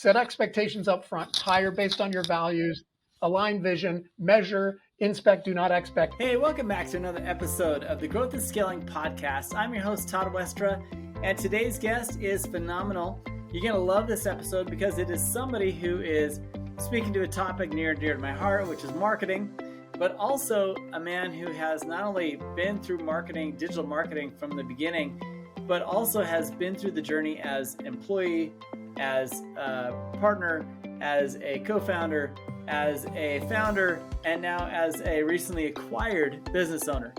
set expectations up front, hire based on your values, align vision, measure, inspect, do not expect. Hey, welcome back to another episode of the Growth and Scaling Podcast. I'm your host, Todd Westra, and today's guest is phenomenal. You're going to love this episode because it is somebody who is speaking to a topic near and dear to my heart, which is marketing, but also a man who has not only been through marketing, digital marketing from the beginning, but also has been through the journey as employee, as a partner, as a co-founder, as a founder, and now as a recently acquired business owner.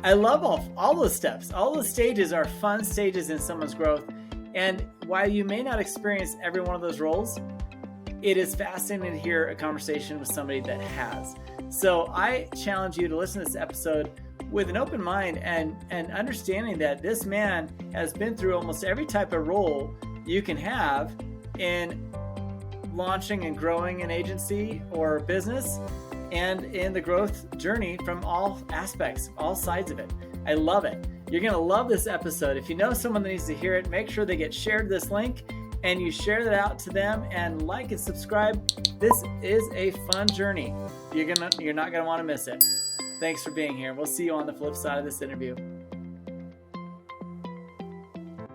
I love all those steps. All those stages are fun stages in someone's growth. And while you may not experience every one of those roles, it is fascinating to hear a conversation with somebody that has. So I challenge you to listen to this episode with an open mind and understanding that this man has been through almost every type of role you can have in launching and growing an agency or business, and in the growth journey from all aspects, all sides of it. I love it. You're going to love this episode. If you know someone that needs to hear it, make sure they get shared this link and you share that out to them, and like and subscribe. This is a fun journey. You're not going to want to miss it. Thanks for being here. We'll see you on the flip side of this interview.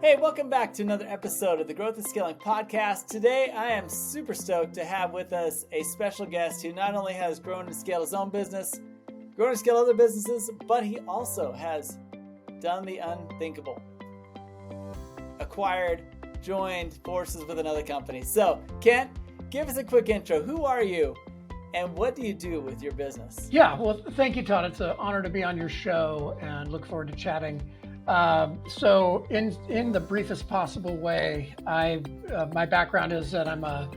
Hey, welcome back to another episode of the Growth and Scaling Podcast. Today, I am super stoked to have with us a special guest who not only has grown and scaled his own business, grown and scaled other businesses, but he also has done the unthinkable. Acquired, joined forces with another company. So, Kent, give us a quick intro. Who are you, and what do you do with your business? Yeah, well, thank you, Todd. It's an honor to be on your show and look forward to chatting. So in the briefest possible way, my background is that I'm a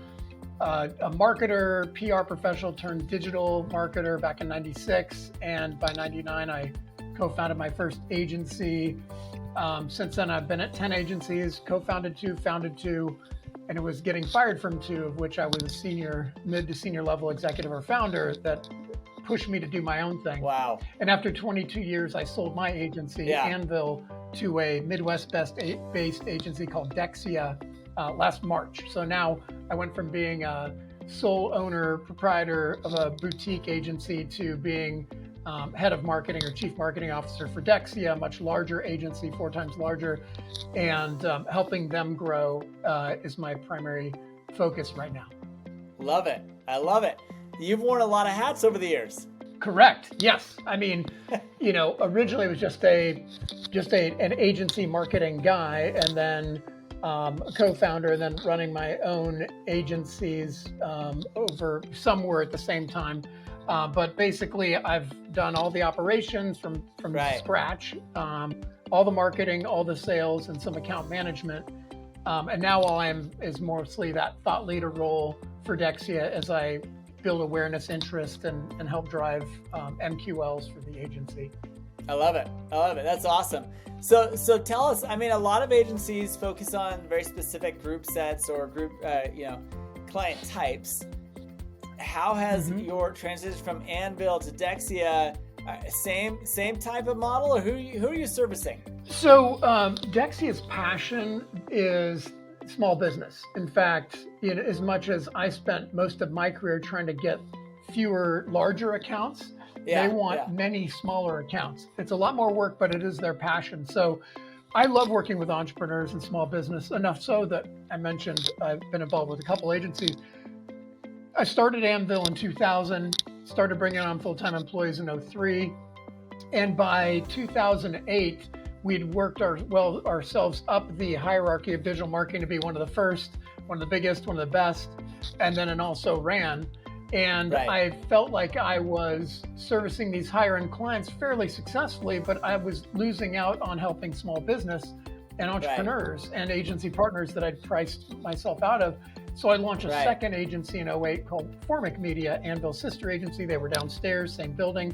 marketer, PR professional turned digital marketer back in '96, and by '99 I co-founded my first agency. Since then I've been at 10 agencies, co-founded 2, founded 2, and it was getting fired from 2, of which I was mid to senior level executive or founder, that pushed me to do my own thing. Wow. And after 22 years, I sold my agency, Anvil, to a Midwest-based agency called Deksia last March. So now I went from being a sole owner, proprietor of a boutique agency to being head of marketing or chief marketing officer for Deksia, a much larger agency, 4 times larger, and helping them grow is my primary focus right now. Love it. I love it. You've worn a lot of hats over the years. Correct. Yes. I mean, originally it was just an agency marketing guy, and then a co-founder, and then running my own agencies over somewhere at the same time. But basically, I've done all the operations from scratch, all the marketing, all the sales, and some account management. And now all I'm is mostly that thought leader role for Deksia as I build awareness, interest, and help drive MQLs for the agency. I love it. That's awesome. So tell us, I mean, a lot of agencies focus on very specific group sets or group, client types. How has your transition from Anvil to Deksia, same type of model, or who are you servicing? So Deksia's passion is small business. In fact, as much as I spent most of my career trying to get fewer larger accounts, they want many smaller accounts. It's a lot more work, but it is their passion. So I love working with entrepreneurs and small business, enough so that I mentioned I've been involved with a couple agencies. I started Anvil in 2000, started bringing on full-time employees in 2003, and by 2008, we'd worked ourselves up the hierarchy of digital marketing to be one of the first, one of the biggest, one of the best, and then also ran. And I felt like I was servicing these higher end clients fairly successfully, but I was losing out on helping small business and entrepreneurs and agency partners that I'd priced myself out of. So I launched a second agency in 2008 called Formic Media, Anvil's sister agency. They were downstairs, same building.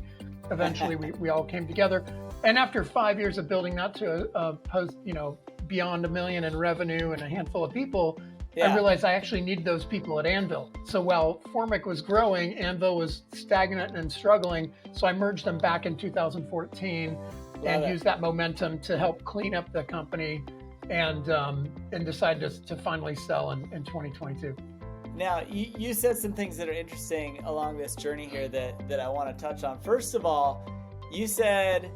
Eventually we all came together. And after 5 years of building that to beyond $1 million in revenue and a handful of people, I realized I actually needed those people at Anvil. So while Formic was growing, Anvil was stagnant and struggling. So I merged them back in 2014 and used that momentum to help clean up the company and decided to finally sell in 2022. Now, you said some things that are interesting along this journey here that I want to touch on. First of all, you said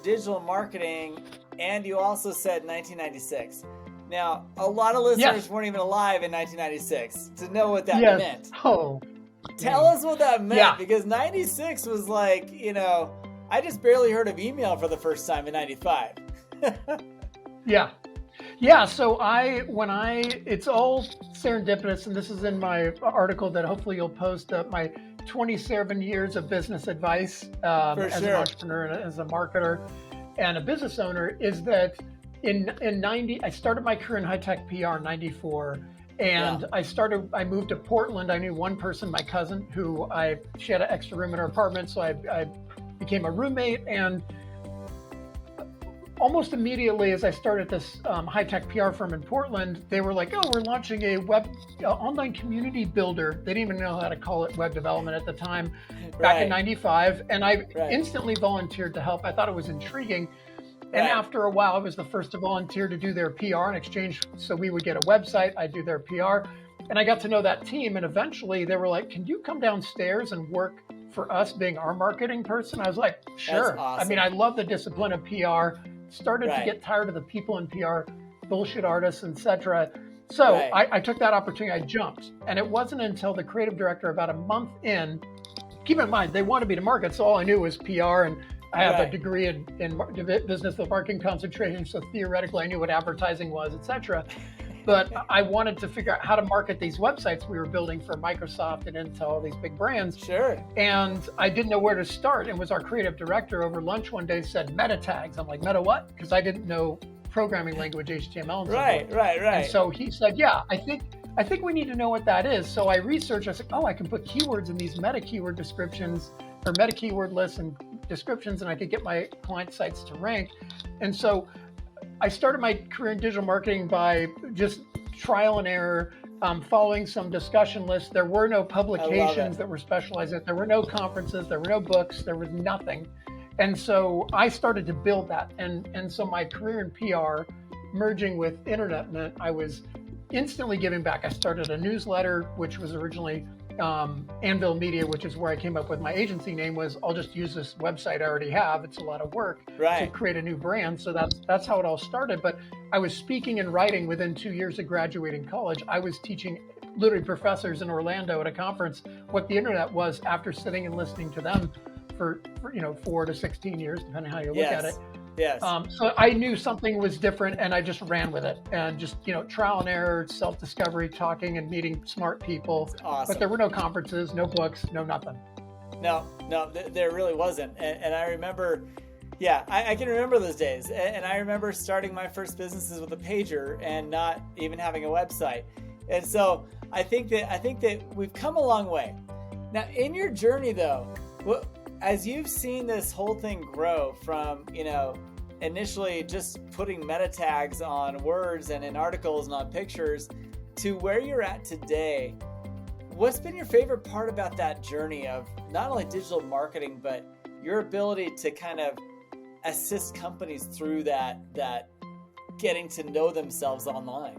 digital marketing, and you also said 1996. Now, a lot of listeners weren't even alive in 1996 to know what that meant. Oh, tell us what that meant, because 96 was like, I just barely heard of email for the first time in 95. Yeah, so it's all serendipitous, and this is in my article that hopefully you'll post, my 27 years of business advice as an entrepreneur and as a marketer and a business owner, is that I started my career in high-tech PR in 94, and I moved to Portland. I knew one person, my cousin, she had an extra room in her apartment, so I became a roommate, and almost immediately as I started this high-tech PR firm in Portland, they were like, oh, we're launching a online community builder. They didn't even know how to call it web development at the time, back in 95. And I instantly volunteered to help. I thought it was intriguing. And after a while, I was the first to volunteer to do their PR in exchange. So we would get a website, I'd do their PR. And I got to know that team. And eventually they were like, can you come downstairs and work for us being our marketing person? I was like, sure. That's awesome. I mean, I love the discipline of PR. Started to get tired of the people in PR, bullshit artists, etc. So I took that opportunity. I jumped, and it wasn't until the creative director, about a month in. Keep in mind, they wanted me to market, so all I knew was PR, and I have a degree in business with marketing concentration. So theoretically, I knew what advertising was, etc. But I wanted to figure out how to market these websites we were building for Microsoft and Intel, all these big brands. Sure. And I didn't know where to start. And was our creative director over lunch one day said meta tags. I'm like, meta what? Because I didn't know programming language, HTML. And right. And so he said, I think we need to know what that is. So I researched. I said, I can put keywords in these meta keyword descriptions or meta keyword lists and descriptions, and I could get my client sites to rank. And so I started my career in digital marketing by just trial and error, following some discussion lists. There were no publications that were specialized in it. There were no conferences. There were no books. There was nothing. And so I started to build that. And so my career in PR, merging with internet, meant I was instantly giving back. I started a newsletter, which was originally Anvil Media, which is where I came up with my agency name. Was I'll just use this website I already have. It's a lot of work to create a new brand. So that's how it all started. But I was speaking and writing within 2 years of graduating college. I was teaching literally professors in Orlando at a conference what the internet was after sitting and listening to them for 4 to 16 years, depending how you look at it. Yes. So I knew something was different, and I just ran with it, and just trial and error, self-discovery, talking and meeting smart people. That's awesome. But there were no conferences, no books, no nothing. No, there really wasn't. And I remember, I can remember those days. And I remember starting my first businesses with a pager and not even having a website. And so I think that we've come a long way. Now, in your journey, though, as you've seen this whole thing grow from, initially just putting meta tags on words and in articles and on pictures to where you're at today, what's been your favorite part about that journey of not only digital marketing, but your ability to kind of assist companies through that getting to know themselves online?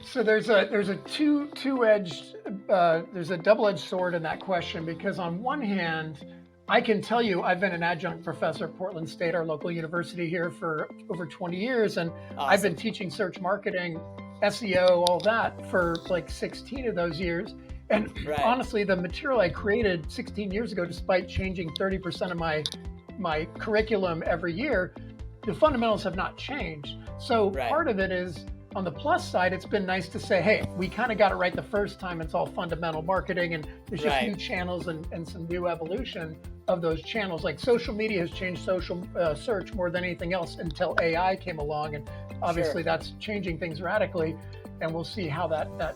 So there's a two-edged, there's a double-edged sword in that question, because on one hand, I can tell you I've been an adjunct professor at Portland State, our local university here, for over 20 years. And awesome. I've been teaching search marketing, SEO, all that for like 16 of those years. And honestly, the material I created 16 years ago, despite changing 30% of my curriculum every year, the fundamentals have not changed. So part of it is, on the plus side, it's been nice to say, hey, we kind of got it right the first time. It's all fundamental marketing, and there's just new channels and some new evolution of those channels. Like social media has changed social search more than anything else until AI came along. And obviously that's changing things radically, and we'll see how that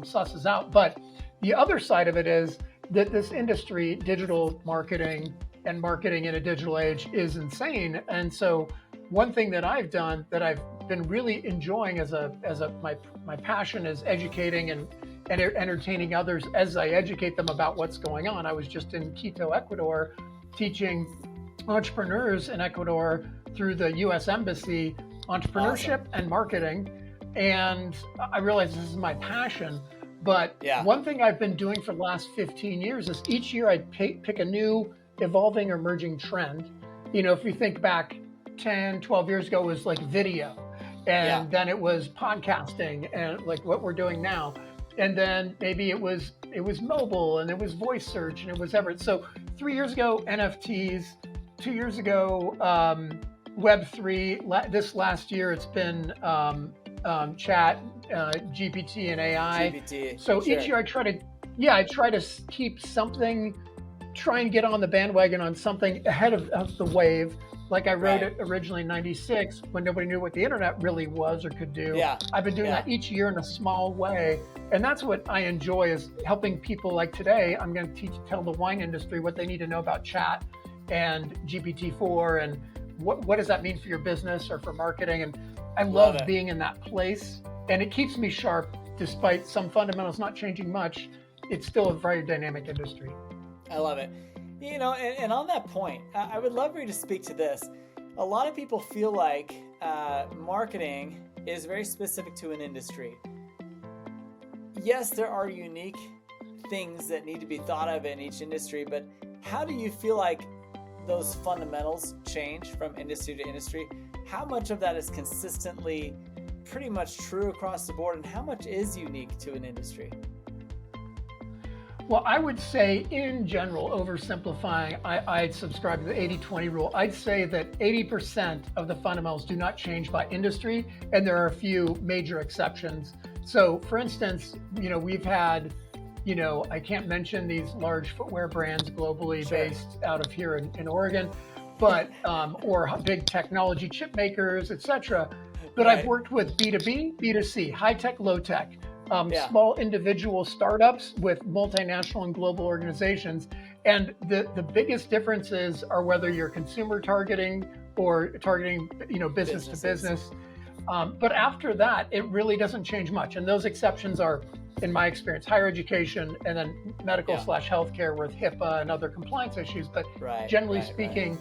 susses out. But the other side of it is that this industry, digital marketing and marketing in a digital age, is insane. And so one thing that I've done that I've been really enjoying my passion is educating and entertaining others as I educate them about what's going on. I was just in Quito, Ecuador, teaching entrepreneurs in Ecuador through the U.S. Embassy entrepreneurship and marketing. And I realized this is my passion. But one thing I've been doing for the last 15 years is each year I'd pick a new evolving or emerging trend. If you think back 10, 12 years ago, it was like video. And then it was podcasting and like what we're doing now. And then maybe it was mobile and it was voice search and it was everything. So 3 years ago, NFTs. 2 years ago, Web3. This last year, it's been chat, GPT and AI. So each year I try to keep something, try and get on the bandwagon on something ahead of the wave. Like I wrote it originally in 96 when nobody knew what the internet really was or could do. I've been doing that each year in a small way. And that's what I enjoy, is helping people. Like today, I'm going to tell the wine industry what they need to know about chat and GPT-4 and what does that mean for your business or for marketing. And I love being in that place. And it keeps me sharp despite some fundamentals not changing much. It's still a very dynamic industry. I love it. And on that point, I would love for you to speak to this. A lot of people feel like marketing is very specific to an industry. Yes, there are unique things that need to be thought of in each industry, but how do you feel like those fundamentals change from industry to industry? How much of that is consistently pretty much true across the board, and how much is unique to an industry? Well, I would say in general, oversimplifying, I'd subscribe to the 80-20 rule. I'd say that 80% of the fundamentals do not change by industry, and there are a few major exceptions. So for instance, we've had, I can't mention these large footwear brands globally based out of here in Oregon, but, or big technology chip makers, et cetera. But I've worked with B2B, B2C, high tech, low tech. Small individual startups with multinational and global organizations. And the biggest differences are whether you're consumer targeting or targeting, business to business. But after that, it really doesn't change much. And those exceptions are, in my experience, higher education and then medical/healthcare with HIPAA and other compliance issues. But generally speaking,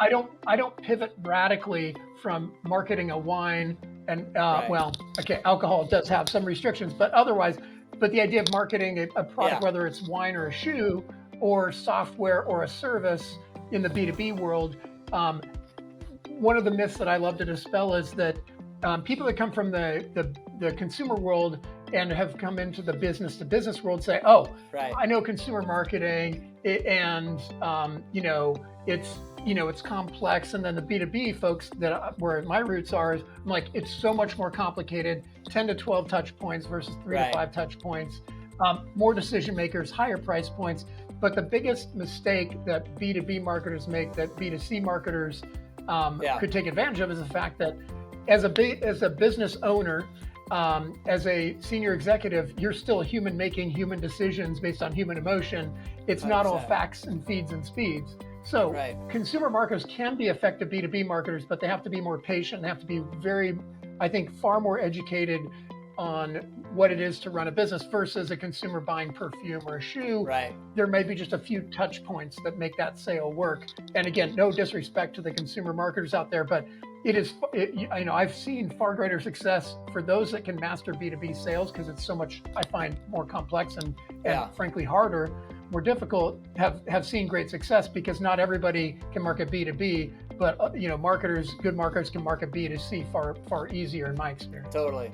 I don't pivot radically from marketing a wine. And alcohol does have some restrictions, but otherwise, the idea of marketing a product, whether it's wine or a shoe or software or a service in the B2B world, one of the myths that I love to dispel is that people that come from the consumer world and have come into the business to business world say, I know consumer marketing and, it's complex. And then the B2B folks where my roots are, I'm like, it's so much more complicated, 10 to 12 touch points versus 3 to 5 touch points, more decision makers, higher price points. But the biggest mistake that B2B marketers make that B2C marketers could take advantage of is the fact that as a business owner, as a senior executive, you're still a human making human decisions based on human emotion. It's not all facts and feeds and speeds. So consumer marketers can be effective B2B marketers, but they have to be more patient. They have to be far more educated on what it is to run a business versus a consumer buying perfume or a shoe. There may be just a few touch points that make that sale work. And again, no disrespect to the consumer marketers out there, but I've seen far greater success for those that can master B2B sales, because it's so much, I find, more complex and frankly harder, more difficult, have seen great success because not everybody can market B2B, but good marketers can market B2C far easier in my experience. Totally.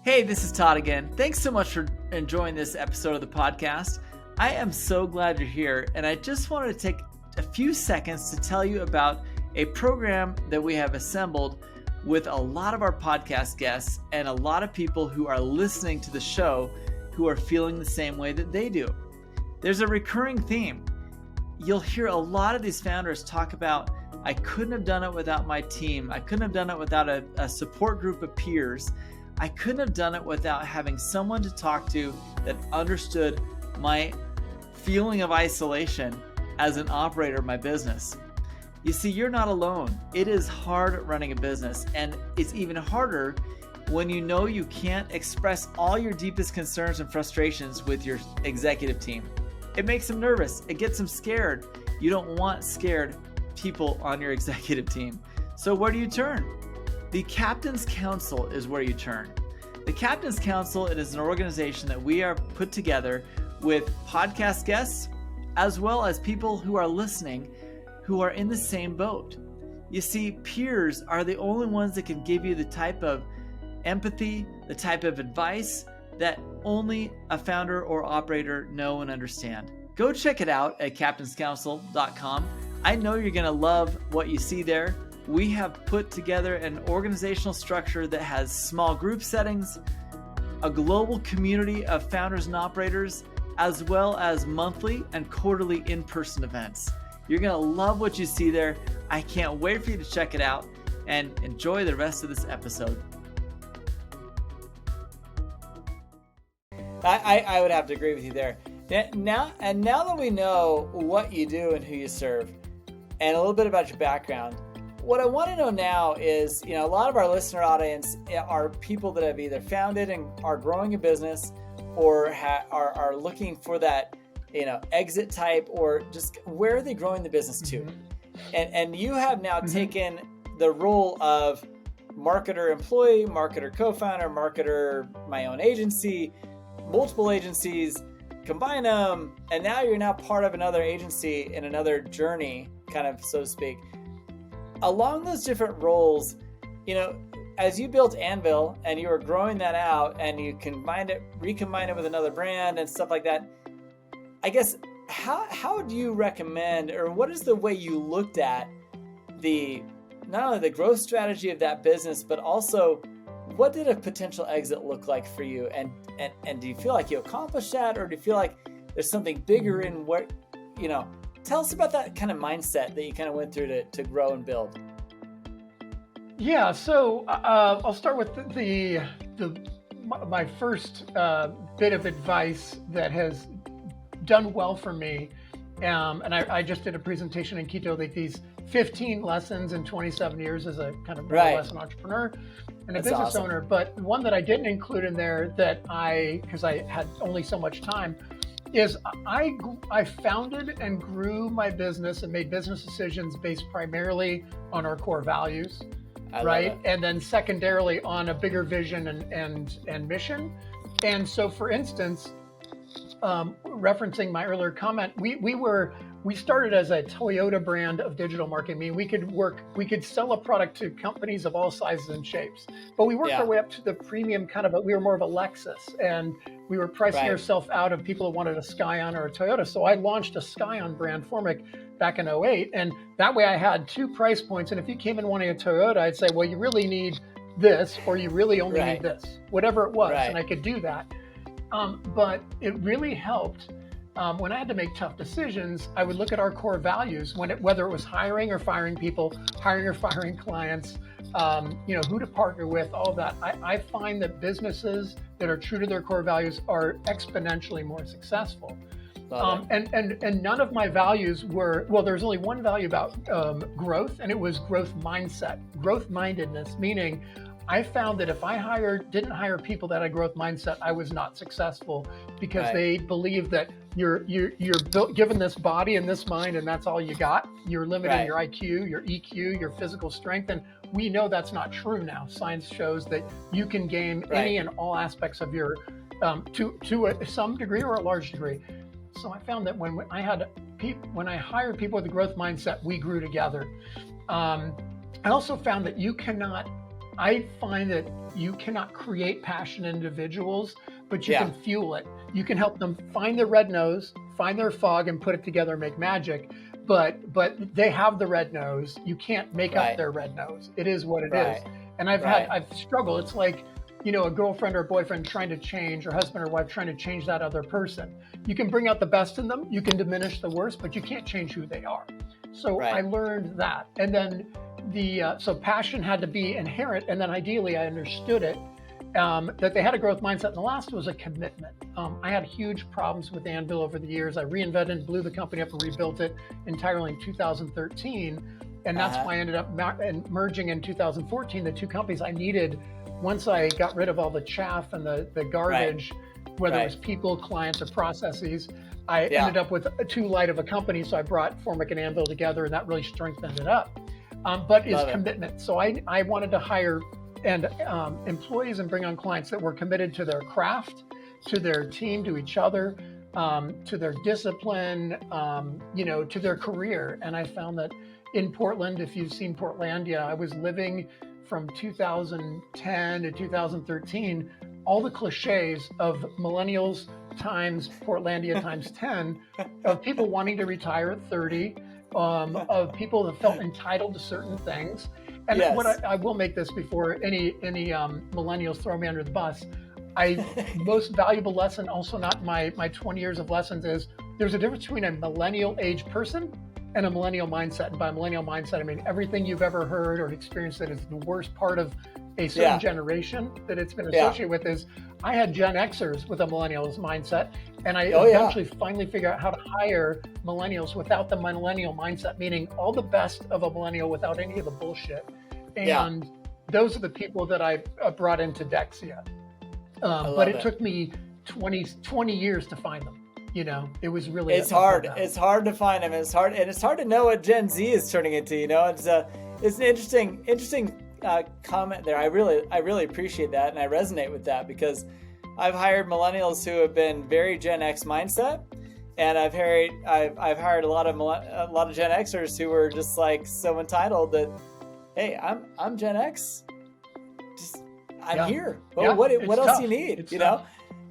Hey, this is Todd again. Thanks so much for enjoying this episode of the podcast. I am so glad you're here, and I just wanted to take a few seconds to tell you about a program that we have assembled with a lot of our podcast guests and a lot of people who are listening to the show who are feeling the same way that they do. There's a recurring theme. You'll hear a lot of these founders talk about, I couldn't have done it without my team. I couldn't have done it without a support group of peers. I couldn't have done it without having someone to talk to that understood my feeling of isolation as an operator of my business. You see, you're not alone. It is hard running a business, and it's even harder when you know you can't express all your deepest concerns and frustrations with your executive team. It makes them nervous. It gets them scared. You don't want scared people on your executive team. So where do you turn? the Captain's Council is where you turn. The Captain's Council, it is an organization that we are put together with podcast guests, as well as people who are listening who are in the same boat. You see, peers are the only ones that can give you the type of empathy, the type of advice that only a founder or operator know and understand. Go check it out at captainscouncil.com. I know you're going to love what you see there. We have put together an organizational structure that has small group settings, a global community of founders and operators, as well as monthly and quarterly in-person events. You're going to love what you see there. I can't wait for you to check it out and enjoy the rest of this episode. I would have to agree with you there. Now that we know what you do and who you serve and a little bit about your background, what I want to know now is, a lot of our listener audience are people that have either founded and are growing a business or are looking for that, exit type, or just where are they growing the business to? And you have now taken the role of marketer employee, marketer co-founder, marketer my own agency, multiple agencies, combine them, and now you're part of another agency in another journey, kind of, so to speak. Along those different roles, as you built Anvil and you were growing that out and you recombine it with another brand and stuff like that, I guess, how do you recommend, or what is the way you looked at not only the growth strategy of that business, but also what did a potential exit look like for you? And do you feel like you accomplished that, or do you feel like there's something bigger in what, tell us about that kind of mindset that you kind of went through to grow and build. Yeah, so I'll start with my first bit of advice that has done well for me. And I just did a presentation in Quito, like these 15 lessons in 27 years as a kind of more or less an entrepreneur and a business owner. But one that I didn't include in there because I had only so much time, is I founded and grew my business and made business decisions based primarily on our core values, right? And then secondarily on a bigger vision and mission. And so, for instance, referencing my earlier comment, we started as a Toyota brand of digital marketing. I mean, we could sell a product to companies of all sizes and shapes, but we worked our way up to the premium we were more of a Lexus, and we were pricing ourselves out of people who wanted a Scion or a Toyota. So I launched a Scion brand, Formic, back in 2008. And that way I had two price points. And if you came in wanting a Toyota, I'd say, well, you really need this, or you really only need this, whatever it was. And I could do that. But it really helped. When I had to make tough decisions, I would look at our core values, whether it was hiring or firing people, hiring or firing clients, who to partner with, all of that. I find that businesses that are true to their core values are exponentially more successful. And none of my values were, there's only one value about growth, and it was growth mindset, growth mindedness, meaning I found that if I didn't hire people that had a growth mindset, I was not successful, because they believe that you're given this body and this mind, and that's all you got. You're limiting your IQ, your EQ, your physical strength, and we know that's not true now. Science shows that you can gain any and all aspects of your to some degree or a large degree. So I found that when I hired people with a growth mindset, we grew together. I also found that I find that you cannot create passion in individuals, but you can fuel it. You can help them find their red nose, find their fog, and put it together and make magic. But they have the red nose. You can't make up their red nose. It is what it is. And I've struggled. It's like, a girlfriend or a boyfriend trying to change, or husband or wife trying to change that other person. You can bring out the best in them. You can diminish the worst, but you can't change who they are. So I learned that. And then so passion had to be inherent, and then ideally I understood it, that they had a growth mindset. And the last was a commitment. I had huge problems with Anvil over the years. I reinvented and blew the company up and rebuilt it entirely in 2013. And that's why I ended up merging in 2014 the two companies. I needed, once I got rid of all the chaff and the garbage, whether it was people, clients, or processes, I ended up with too light of a company. So I brought Formic and Anvil together, and that really strengthened it up. but is Love it. commitment. So I wanted to hire and employees and bring on clients that were committed to their craft, to their team, to each other, to their discipline, to their career. And I found that in Portland, if you've seen Portlandia, I was living from 2010 to 2013, all the cliches of millennials times Portlandia times 10, of people wanting to retire at 30, of people that felt entitled to certain things. And Yes. what I will make this before any millennials throw me under the bus. Most valuable lesson, also not my 20 years of lessons, is there's a difference between a millennial age person and a millennial mindset. And by millennial mindset, I mean everything you've ever heard or experienced that is the worst part of a certain generation that it's been associated with. Is I had Gen Xers with a millennials mindset, and I eventually finally figured out how to hire millennials without the millennial mindset, meaning all the best of a millennial without any of the bullshit. And those are the people that I brought into Deksia. But it took me 20 years to find them. It was really, it's hard. It's hard to find them. It's hard to know what Gen Z is turning into. It's an interesting comment there. I really appreciate that, and I resonate with that, because I've hired millennials who have been very Gen X mindset, and I've hired a lot of Gen Xers who were just like so entitled that, hey, I'm Gen X, I'm here. Well, what else do you need? It's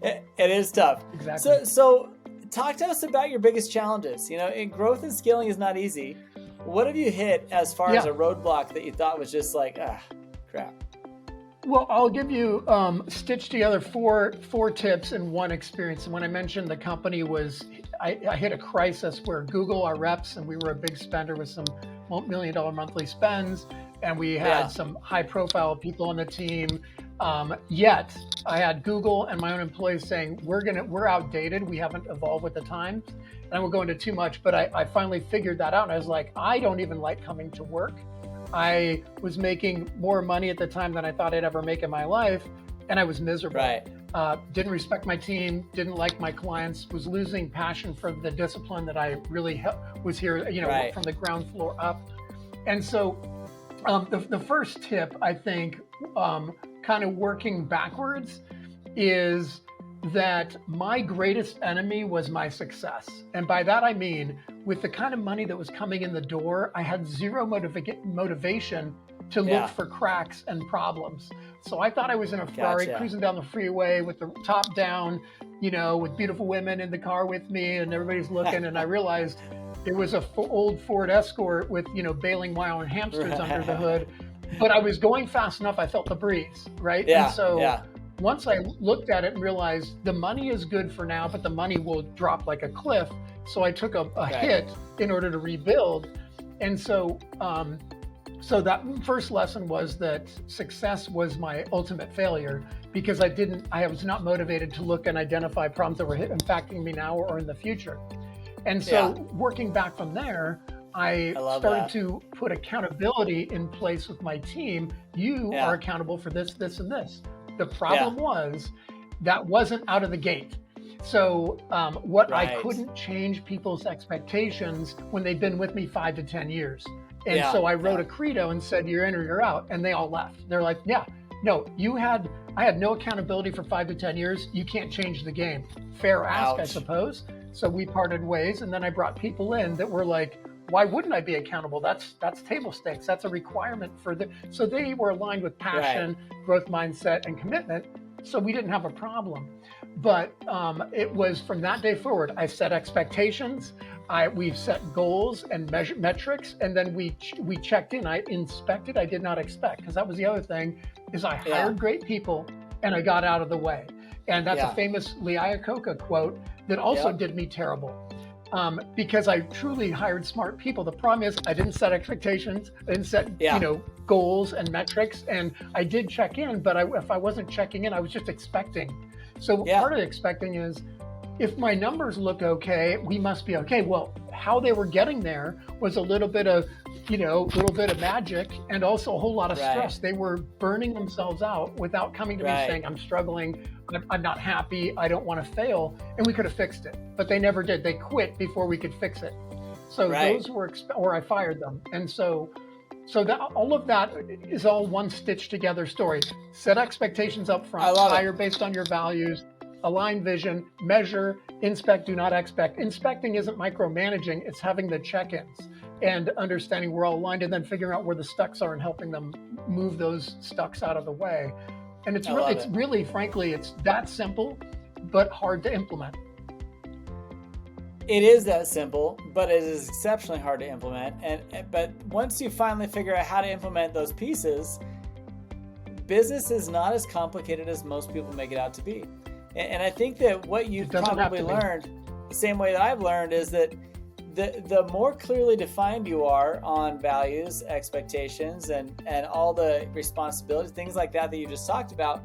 it is tough. Exactly. So talk to us about your biggest challenges. In growth and scaling is not easy. What have you hit as far as a roadblock that you thought was just like, crap? Well, I'll give you stitched together four tips and one experience. And when I mentioned the company I hit a crisis where Google, our reps, and we were a big spender with some $1 million monthly spends, and we had some high profile people on the team. Yet I had Google and my own employees saying, we're outdated. We haven't evolved with the times. And I won't go into too much, but I finally figured that out. And I was like, I don't even like coming to work. I was making more money at the time than I thought I'd ever make in my life. And I was miserable. Right. Didn't respect my team, didn't like my clients, was losing passion for the discipline that I really was here, from the ground floor up. And so the first tip, I think, kind of working backwards, is that my greatest enemy was my success. And by that, I mean, with the kind of money that was coming in the door, I had zero motivation to look for cracks and problems. So I thought I was in a Ferrari cruising down the freeway with the top down, with beautiful women in the car with me, and everybody's looking. And I realized it was a old Ford Escort with, bailing wire and hamsters under the hood. But I was going fast enough, I felt the breeze, right? Yeah, and so once I looked at it and realized the money is good for now, but the money will drop like a cliff. So I took a hit in order to rebuild. And so that first lesson was that success was my ultimate failure, because I was not motivated to look and identify problems that were impacting me now or in the future. And so working back from there, I started to put accountability in place with my team. You are accountable for this, this, and this. The problem was that wasn't out of the gate. So I couldn't change people's expectations when they've been with me 5 to 10 years. And so I wrote a credo and said, you're in or you're out. And they all left. They're like, no, I had no accountability for 5 to 10 years. You can't change the game. Fair ask, I suppose. So we parted ways. And then I brought people in that were like, why wouldn't I be accountable? That's table stakes. That's a requirement so they were aligned with passion, growth mindset, and commitment. So we didn't have a problem. But it was from that day forward, I set expectations. We've set goals and metrics, and then we checked in. I inspected. I did not expect, because that was the other thing, is I hired great people and I got out of the way. And that's a famous Lee Iacocca quote that also did me terrible. Because I truly hired smart people. The problem is I didn't set expectations. I didn't set goals and metrics, and I did check in. But if I wasn't checking in, I was just expecting. So part of the expecting is, if my numbers look okay, we must be okay. Well, how they were getting there was a little bit of magic, and also a whole lot of stress. They were burning themselves out without coming to me saying, I'm struggling, I'm not happy, I don't want to fail. And we could have fixed it, but they never did. They quit before we could fix it. So those were, or I fired them. And so So that all of that is all one stitched together story. Set expectations up front, I love it. hire based on your values, align vision, measure, inspect, do not expect. Inspecting isn't micromanaging, it's having the check-ins and understanding we're all aligned, and then figuring out where the stucks are and helping them move those stucks out of the way. And it's really, frankly, it's that simple, but hard to implement. It is that simple, but it is exceptionally hard to implement. But once you finally figure out how to implement those pieces, business is not as complicated as most people make it out to be. And I think that what you've probably learned, the same way that I've learned, is that the more clearly defined you are on values, expectations, and all the responsibilities, things like that you just talked about,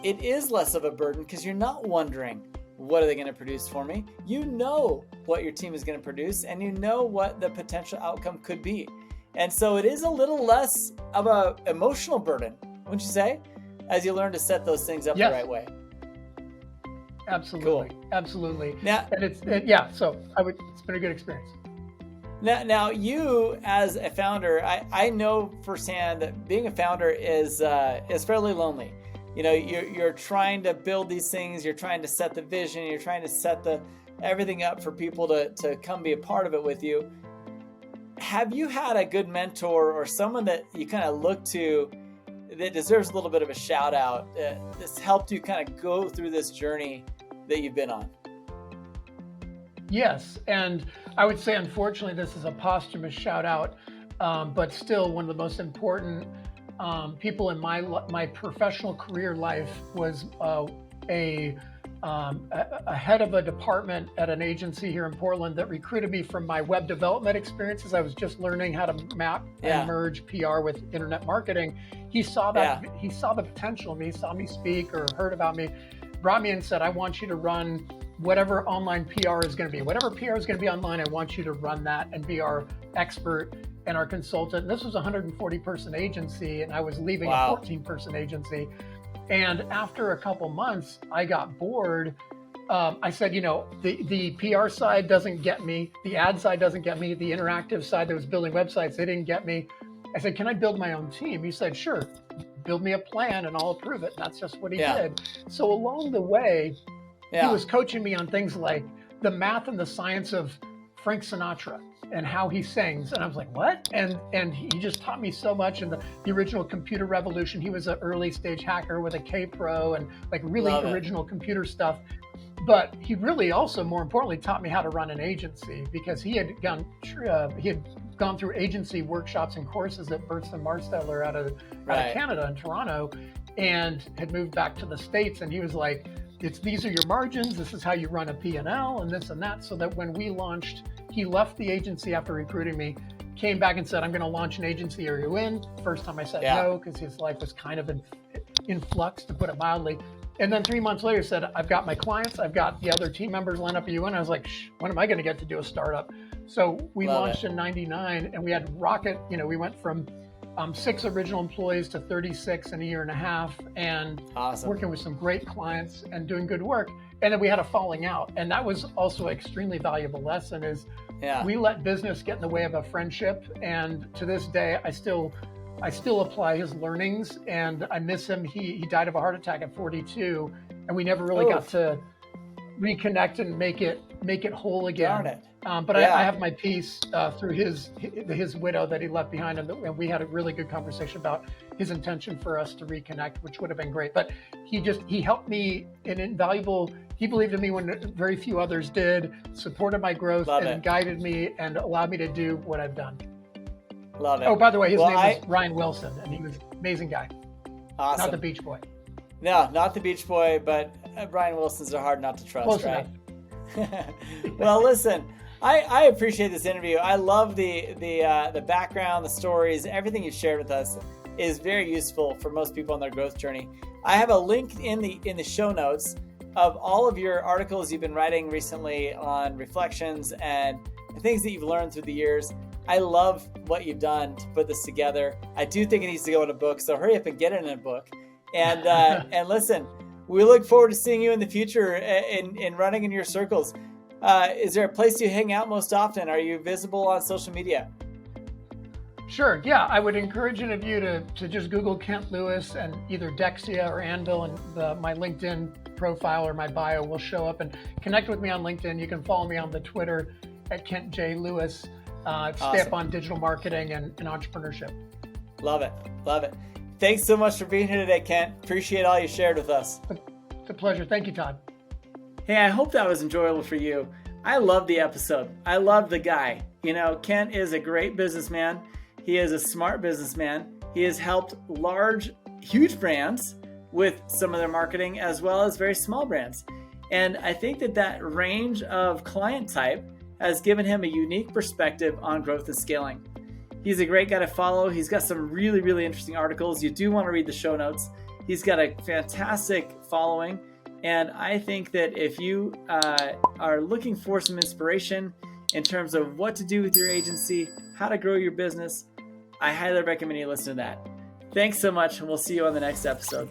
it is less of a burden because you're not wondering, what are they going to produce for me? You know what your team is going to produce, and you know what the potential outcome could be. And so it is a little less of an emotional burden, wouldn't you say, as you learn to set those things up the right way? Absolutely. Cool. Absolutely. Now, and it's been a good experience. Now you as a founder, I know firsthand that being a founder is fairly lonely. You know, you're trying to build these things, you're trying to set the vision, you're trying to set everything up for people to come be a part of it with you. Have you had a good mentor or someone that you kind of look to that deserves a little bit of a shout out that's helped you kind of go through this journey that you've been on? Yes, and I would say, unfortunately, this is a posthumous shout out, but still one of the most important people in my professional career life was a head of a department at an agency here in Portland that recruited me from my web development experiences. I was just learning how to map and merge PR with internet marketing. He saw that he saw the potential in me, saw me speak or heard about me, brought me in and said, I want you to run whatever online PR is going to be. Whatever PR is going to be online, I want you to run that and be our expert and our consultant. This was a 140-person agency, and I was leaving a 14-person agency. And after a couple months, I got bored. I said, the PR side doesn't get me. The ad side doesn't get me. The interactive side that was building websites, they didn't get me. I said, can I build my own team? He said, sure, build me a plan and I'll approve it. And that's just what he did. So along the way, he was coaching me on things like the math and the science of Frank Sinatra and how he sings. And I was like, what? And he just taught me so much. And the original computer revolution, he was an early stage hacker with a K-Pro and like really original computer stuff. But he really also, more importantly, taught me how to run an agency, because he had gone through agency workshops and courses at Burst and Marsteller out of Canada in Toronto, and had moved back to the States. And he was like, these are your margins. This is how you run a P&L and this and that. So that when we launched, he left the agency after recruiting me, came back and said, I'm going to launch an agency. Are you in? First time I said no, because his life was kind of in flux, to put it mildly. And then 3 months later said, I've got my clients, I've got the other team members lined up. Are you in? I was like, when am I going to get to do a startup? So we launched in 99, and we had rocket, we went from 6 original employees to 36 in a year and a half, and working with some great clients and doing good work. And then we had a falling out. And that was also an extremely valuable lesson, is we let business get in the way of a friendship. And to this day, I still apply his learnings, and I miss him. He died of a heart attack at 42, and we never really got to reconnect and make it whole again. But I have my piece through his widow that he left behind, and we had a really good conversation about his intention for us to reconnect, which would have been great. But he helped me in invaluable. He believed in me when very few others did, supported my growth, guided me, and allowed me to do what I've done. Love it. Oh, by the way, his name was Ryan Wilson, and he was an amazing guy. Awesome. Not the Beach Boy. No, not the Beach Boy, but Ryan Wilson's are hard not to trust, Close right? Well, listen, I appreciate this interview. I love the background, the stories, everything you shared with us is very useful for most people on their growth journey. I have a link in the show notes of all of your articles you've been writing recently on reflections and the things that you've learned through the years. I love what you've done to put this together. I do think it needs to go in a book, so hurry up and get it in a book. And and listen, we look forward to seeing you in the future in running in your circles. Is there a place you hang out most often? Are you visible on social media? Sure. Yeah, I would encourage any of you to just Google Kent Lewis and either Deksia or Anvil, and my LinkedIn profile or my bio will show up, and connect with me on LinkedIn. You can follow me on the Twitter at Kent J. Lewis. Stay up on digital marketing and entrepreneurship. Love it. Love it. Thanks so much for being here today, Kent. Appreciate all you shared with us. It's a pleasure. Thank you, Todd. Hey, I hope that was enjoyable for you. I love the episode. I love the guy. Kent is a great businessman. He is a smart businessman. He has helped huge brands with some of their marketing, as well as very small brands. And I think that range of client type has given him a unique perspective on growth and scaling. He's a great guy to follow. He's got some really, really interesting articles. You do want to read the show notes. He's got a fantastic following. And I think that if you are looking for some inspiration in terms of what to do with your agency, how to grow your business, I highly recommend you listen to that. Thanks so much, and we'll see you on the next episode.